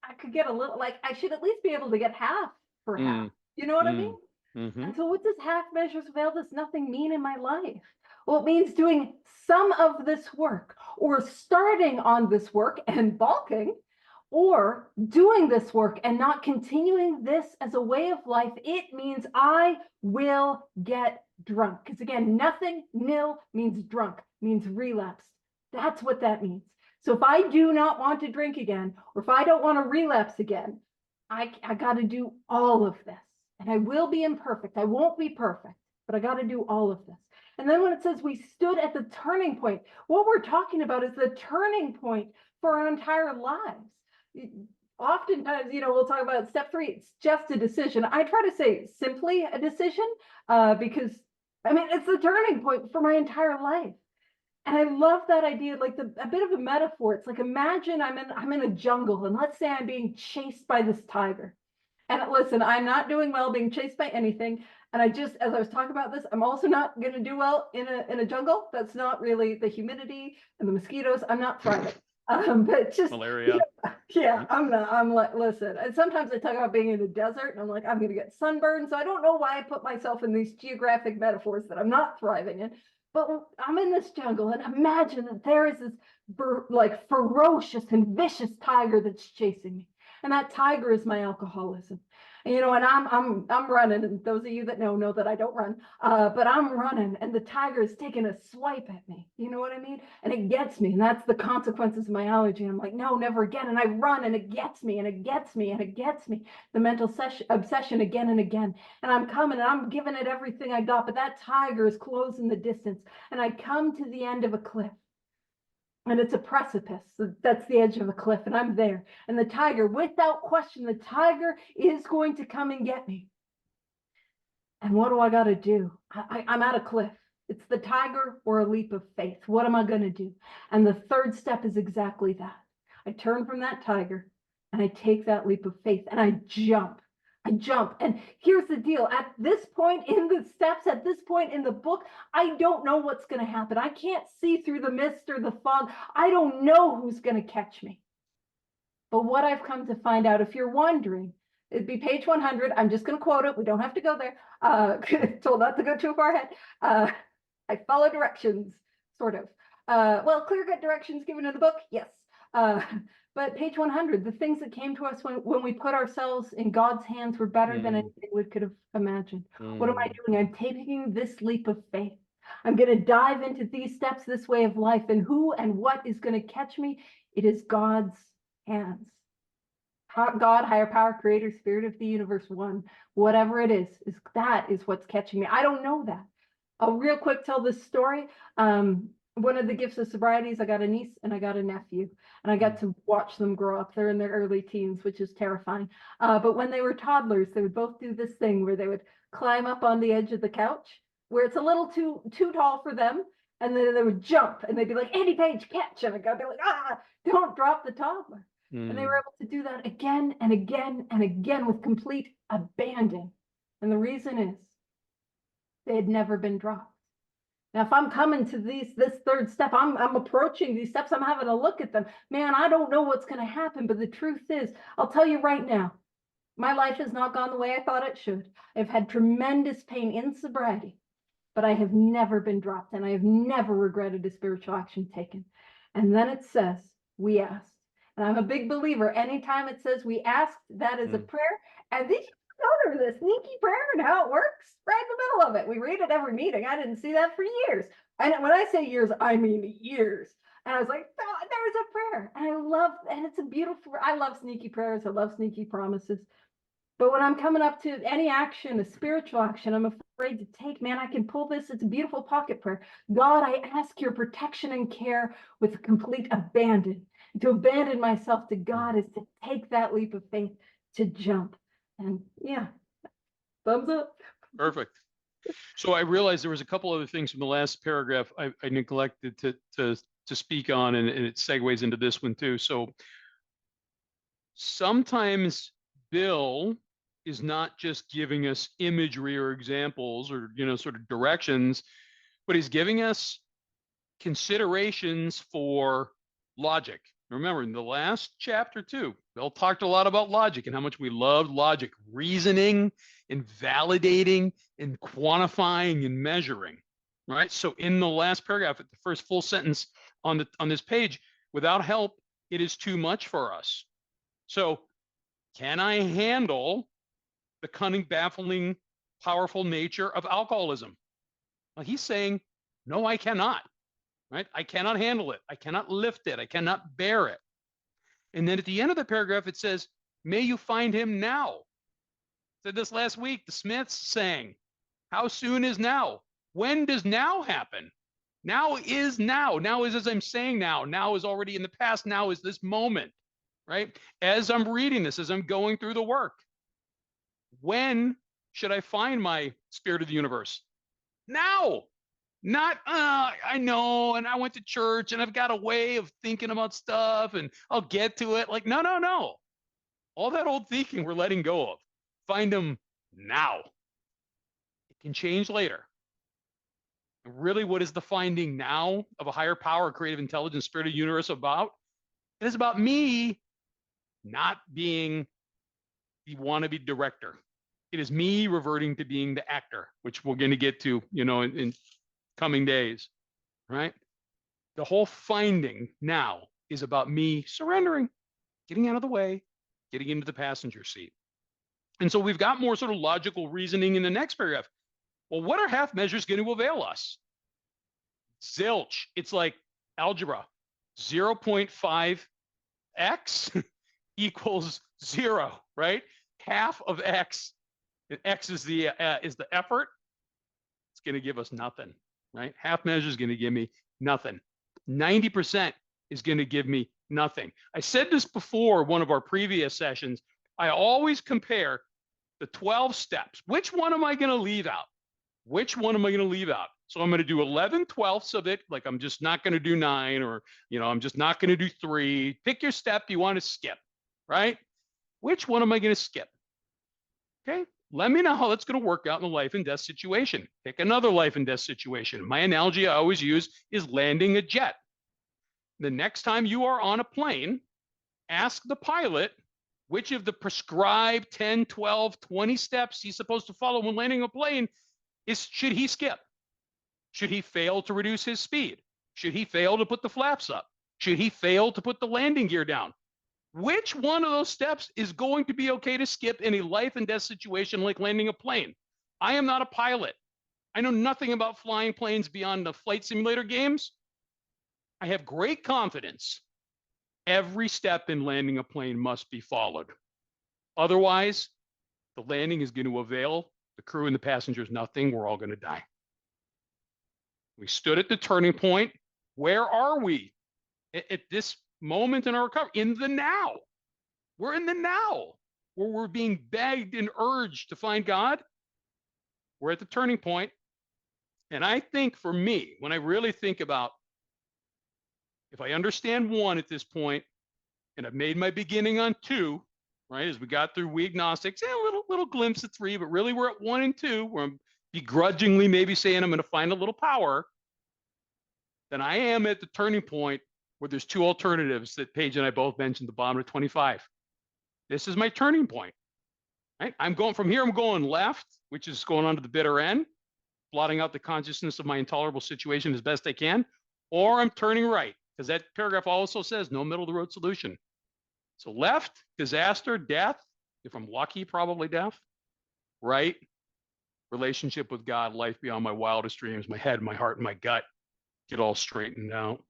I could get a little, like, I should at least be able to get half for half. You know what I mean? And so what does half measures of ale does nothing mean in my life? Well, it means doing some of this work, or starting on this work and balking, or doing this work and not continuing this as a way of life. It means I will get drunk. Because again, nothing nil means drunk, means relapse. That's what that means. So if I do not want to drink again, or if I don't want to relapse again, I got to do all of this. And I will be imperfect. I won't be perfect, but I got to do all of this. And then when it says we stood at the turning point, what we're talking about is the turning point for our entire lives. Oftentimes, we'll talk about step 3, it's just a decision. I try to say simply a decision because, it's the turning point for my entire life. And I love that idea, like a bit of a metaphor. It's like, imagine I'm in a jungle, and let's say I'm being chased by this tiger. And listen, I'm not doing well being chased by anything. And as I was talking about this, I'm also not going to do well in a jungle. That's not really the humidity and the mosquitoes. I'm not thriving. But just malaria. Yeah, I'm like, listen, and sometimes I talk about being in a desert, and I'm like, I'm going to get sunburned. So I don't know why I put myself in these geographic metaphors that I'm not thriving in. But I'm in this jungle, and imagine that there is this like ferocious and vicious tiger that's chasing me. And that tiger is my alcoholism. And I'm running, and those of you that know that I don't run, but I'm running, and the tiger is taking a swipe at me. You know what I mean? And it gets me, and that's the consequences of my allergy. I'm like, no, never again. And I run, and it gets me, and it gets me, and it gets me. The mental obsession again and again. And I'm coming, and I'm giving it everything I got, but that tiger is closing the distance, and I come to the end of a cliff. And it's a precipice. That's the edge of a cliff, and I'm there. And the tiger, without question, the tiger is going to come and get me. And what do I got to do? I'm at a cliff. It's the tiger or a leap of faith. What am I going to do? And the third step is exactly that. I turn from that tiger, and I take that leap of faith, and I jump. And here's the deal. At this point in the steps, at this point in the book, I don't know what's going to happen. I can't see through the mist or the fog. I don't know who's going to catch me. But what I've come to find out, if you're wondering, it'd be page 100. I'm just going to quote it. We don't have to go there. Told not to go too far ahead. I follow directions, sort of. Clear-cut directions given in the book, yes. But page 100, the things that came to us when we put ourselves in God's hands were better than anything we could have imagined. What am I doing? I'm taking this leap of faith. I'm going to dive into these steps, this way of life, and who and what is going to catch me? It is God's hands. God, higher power, creator, spirit of the universe, one, whatever it is that is what's catching me. I don't know that. I'll real quick tell this story. One of the gifts of sobriety is I got a niece and I got a nephew, and I got to watch them grow up. They're in their early teens, which is terrifying. But when they were toddlers, they would both do this thing where they would climb up on the edge of the couch where it's a little too tall for them. And then they would jump, and they'd be like, Andy Page, catch. And I'd be like, don't drop the toddler. And they were able to do that again and again and again with complete abandon. And the reason is they had never been dropped. Now, if I'm coming to this third step, I'm approaching these steps, I'm having a look at them. Man, I don't know what's going to happen, but the truth is, I'll tell you right now, my life has not gone the way I thought it should. I've had tremendous pain in sobriety, but I have never been dropped, and I have never regretted a spiritual action taken. And then it says, we asked. And I'm a big believer. Anytime it says we asked, that is a prayer. And these go to the sneaky prayer and how it works right in the middle of it. We read it every meeting. I didn't see that for years. And when I say years, I mean years. And I was like, oh, there's a prayer. And it's a beautiful, I love sneaky prayers. I love sneaky promises. But when I'm coming up to any action, a spiritual action, I'm afraid to take, man, I can pull this. It's a beautiful pocket prayer. God, I ask your protection and care with complete abandon. To abandon myself to God is to take that leap of faith, to jump. And yeah, thumbs up. Perfect. So I realized there was a couple other things from the last paragraph I neglected to speak on, and it segues into this one too. So sometimes Bill is not just giving us imagery or examples or, sort of directions, but he's giving us considerations for logic, Remember, in the last chapter too, Bill talked a lot about logic and how much we loved logic, reasoning and validating and quantifying and measuring, right? So in the last paragraph, the first full sentence on this page, without help, it is too much for us. So can I handle the cunning, baffling, powerful nature of alcoholism? Well, he's saying, no, I cannot. Right? I cannot handle it. I cannot lift it. I cannot bear it. And then at the end of the paragraph, it says, may you find him now. Said this last week, the Smiths sang, how soon is now? When does now happen? Now is now. Now is as I'm saying now. Now is already in the past. Now is this moment, right? As I'm reading this, as I'm going through the work, when should I find my spirit of the universe? Now. Not, I know, and I went to church and I've got a way of thinking about stuff and I'll get to it. Like, no, no, no. All that old thinking we're letting go of. Find them now. It can change later. And really, what is the finding now of a higher power, creative intelligence, spirit of the universe about? It is about me not being the wannabe director. It is me reverting to being the actor, which we're going to get to, in coming days, right? The whole finding now is about me surrendering, getting out of the way, getting into the passenger seat. And so we've got more sort of logical reasoning in the next paragraph. Well, what are half measures going to avail us? Zilch. It's like algebra. 0.5x equals 0, right? Half of x, and x is the effort. It's going to give us nothing. Right? Half measure is going to give me nothing. 90% is going to give me nothing. I said this before one of our previous sessions. I always compare the 12 steps. Which one am I going to leave out? Which one am I going to leave out? So I'm going to do 11/12 of it. Like I'm just not going to do 9, or, I'm just not going to do 3. Pick your step you want to skip, right? Which one am I going to skip? Okay. Let me know how that's going to work out in a life and death situation. Pick another life and death situation. My analogy I always use is landing a jet. The next time you are on a plane, ask the pilot which of the prescribed 10, 12, 20 steps he's supposed to follow when landing a plane should he skip? Should he fail to reduce his speed? Should he fail to put the flaps up? Should he fail to put the landing gear down? Which one of those steps is going to be okay to skip in a life and death situation like landing a plane? I am not a pilot. I know nothing about flying planes beyond the flight simulator games. I have great confidence. Every step in landing a plane must be followed. Otherwise, the landing is going to avail the crew and the passengers nothing. We're all going to die. We stood at the turning point. Where are we at this moment in our recovery? In the now. We're in the now, where we're being begged and urged to find God. We're at the turning point. And I think for me, when I really think about, if I understand 1 at this point, and I've made my beginning on 2, right? As we got through we agnostics, a little glimpse at 3, but really we're at 1 and 2, where I'm begrudgingly maybe saying I'm going to find a little power. Then I am at the turning point where there's 2 alternatives that Paige and I both mentioned at the bottom of 25. This is my turning point, right? I'm going from here, I'm going left, which is going on to the bitter end, blotting out the consciousness of my intolerable situation as best I can, or I'm turning right, because that paragraph also says no middle of the road solution. So left, disaster, death, if I'm lucky, probably death. Right, relationship with God, life beyond my wildest dreams, my head, my heart, and my gut get all straightened out.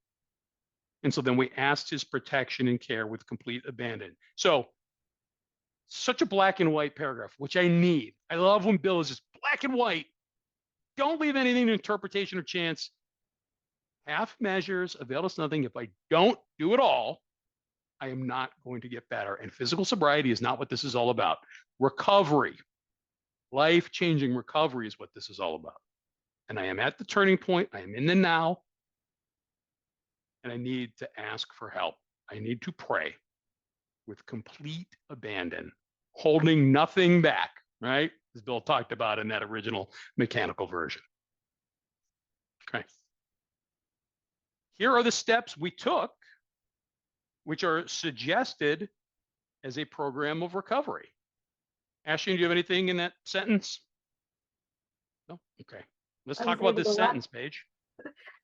And so then we asked his protection and care with complete abandon. So such a black and white paragraph, which I need. I love when Bill is just black and white. Don't leave anything to interpretation or chance. Half measures avail us nothing. If I don't do it all, I am not going to get better. And physical sobriety is not what this is all about. Recovery, life-changing recovery is what this is all about. And I am at the turning point. I am in the now. And I need to ask for help. I need to pray with complete abandon, holding nothing back, right? As Bill talked about in that original mechanical version. Okay. Here are the steps we took which are suggested as a program of recovery. Ashley, do you have anything in that sentence? No? Okay. Let's I talk was about able this to laugh. sentence, Paige.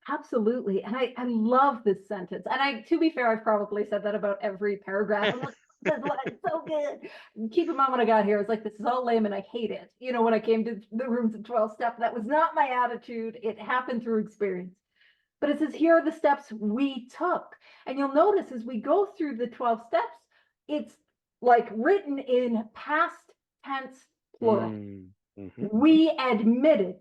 Absolutely. And I love this sentence. And to be fair, I've probably said that about every paragraph. I'm like, this one is so good. And keep in mind when I got here, I was like, this is all lame and I hate it. You know, when I came to the rooms of 12 step, that was not my attitude. It happened through experience. But it says, here are the steps we took. And you'll notice as we go through the 12 steps, it's like written in past tense plural. We admitted,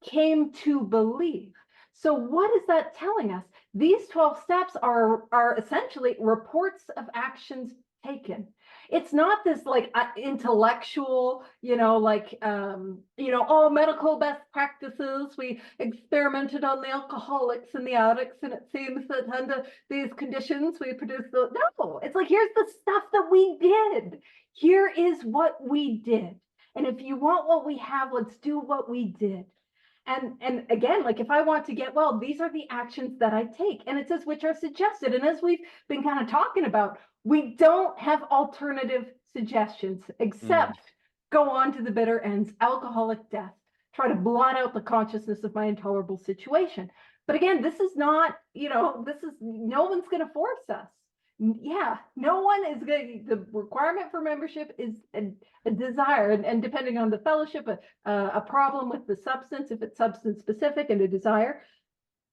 came to believe. So what is that telling us? These 12 steps are essentially reports of actions taken. It's not this like intellectual, oh, medical best practices. We experimented on the alcoholics and the addicts, and it seems that under these conditions we produce the, no, it's like, here's the stuff that we did. Here is what we did. And if you want what we have, let's do what we did. And again, like if I want to get well, these are the actions that I take. And it says which are suggested. And as we've been kind of talking about, we don't have alternative suggestions except go on to the bitter ends, alcoholic death, try to blot out the consciousness of my intolerable situation. But again, this is not, no one's going to force us. Yeah, no one is going to, the requirement for membership is a desire, and depending on the fellowship, a problem with the substance, if it's substance specific, and a desire.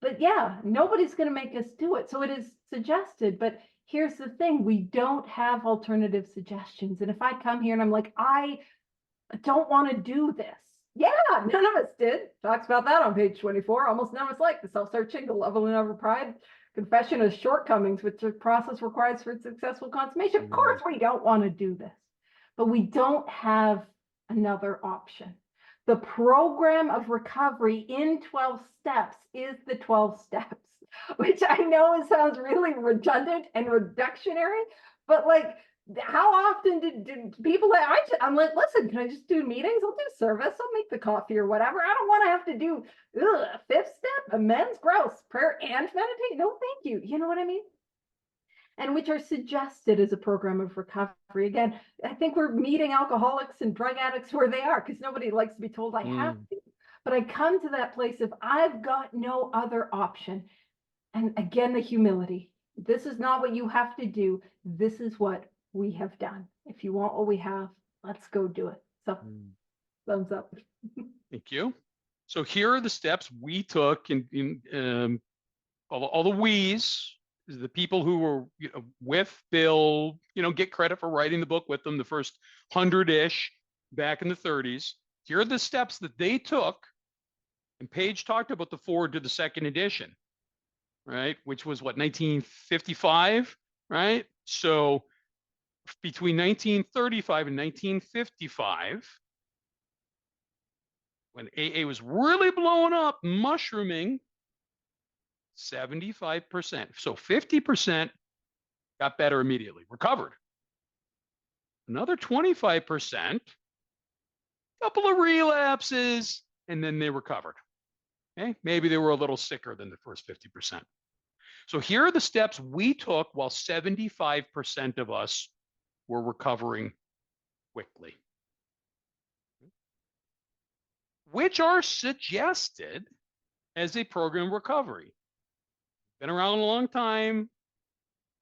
But yeah, nobody's going to make us do it. So it is suggested, but here's the thing, we don't have alternative suggestions. And if I come here and I'm like, I don't want to do this. Yeah, none of us did. Talks about that on page 24. Almost none of us like the self-searching, the leveling of our pride, confession of shortcomings, which the process requires for successful consummation. Of course, we don't want to do this, but we don't have another option. The program of recovery in 12 steps is the 12 steps, which I know it sounds really redundant and reductionary, but like, how often did people like, I'm like, listen, can I just do meetings? I'll do service. I'll make the coffee or whatever. I don't want to have to do fifth step, amends, gross, prayer and meditate. No, thank you. You know what I mean? And which are suggested as a program of recovery. Again, I think we're meeting alcoholics and drug addicts where they are because nobody likes to be told I have to. But I come to that place of I've got no other option. And again, the humility. This is not what you have to do. This is what we have done. If you want what we have, let's go do it. So thumbs up. Thank you. So here are the steps we took in all the we's, the people who were with Bill, get credit for writing the book with them, the first 100-ish back in the 30s. Here are the steps that they took. And Paige talked about the forward to the second edition, right? Which was what, 1955, right? So between 1935 and 1955, when AA was really blowing up, mushrooming, 75%. So 50% got better immediately, recovered. Another 25%, couple of relapses, and then they recovered. Okay, maybe they were a little sicker than the first 50%. So here are the steps we took while 75% of us were recovering quickly, which are suggested as a program recovery. Been around a long time,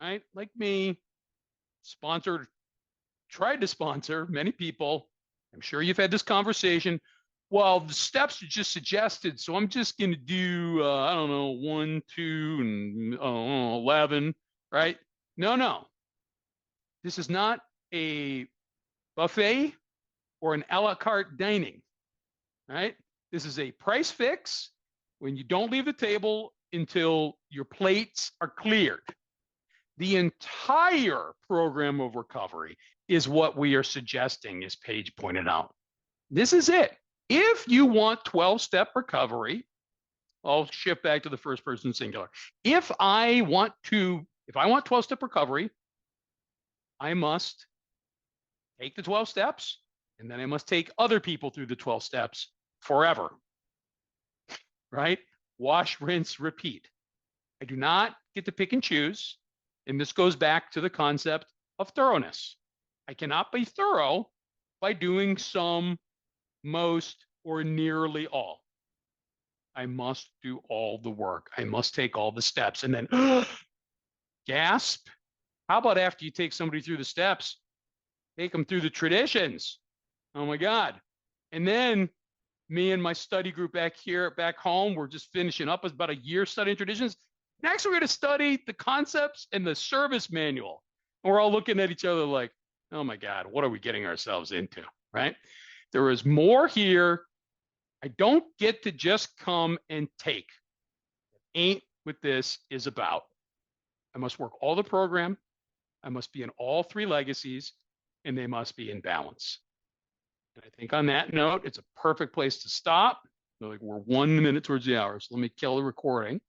right? Like me, tried to sponsor many people. I'm sure you've had this conversation. Well, the steps are just suggested, so I'm just going to do, 1, 2, and 11, right? No. This is not a buffet or an a la carte dining, right? This is a price fix when you don't leave the table until your plates are cleared. The entire program of recovery is what we are suggesting, as Paige pointed out. This is it. If you want 12-step recovery, I'll shift back to the first person singular. If I want 12-step recovery, I must take the 12 steps, and then I must take other people through the 12 steps forever, right? Wash, rinse, repeat. I do not get to pick and choose. And this goes back to the concept of thoroughness. I cannot be thorough by doing some, most, or nearly all. I must do all the work. I must take all the steps. And then gasp. How about after you take somebody through the steps, take them through the traditions? Oh my God. And then me and my study group back home, we're just finishing up. It's about a year studying traditions. Next, we're going to study the concepts and the service manual. And we're all looking at each other like, oh my God, what are we getting ourselves into, right? There is more here. I don't get to just come and take. Ain't what this is about. I must work all the program. I must be in all three legacies, and they must be in balance. And I think on that note, it's a perfect place to stop. Like we're 1 minute towards the hour, so let me kill the recording.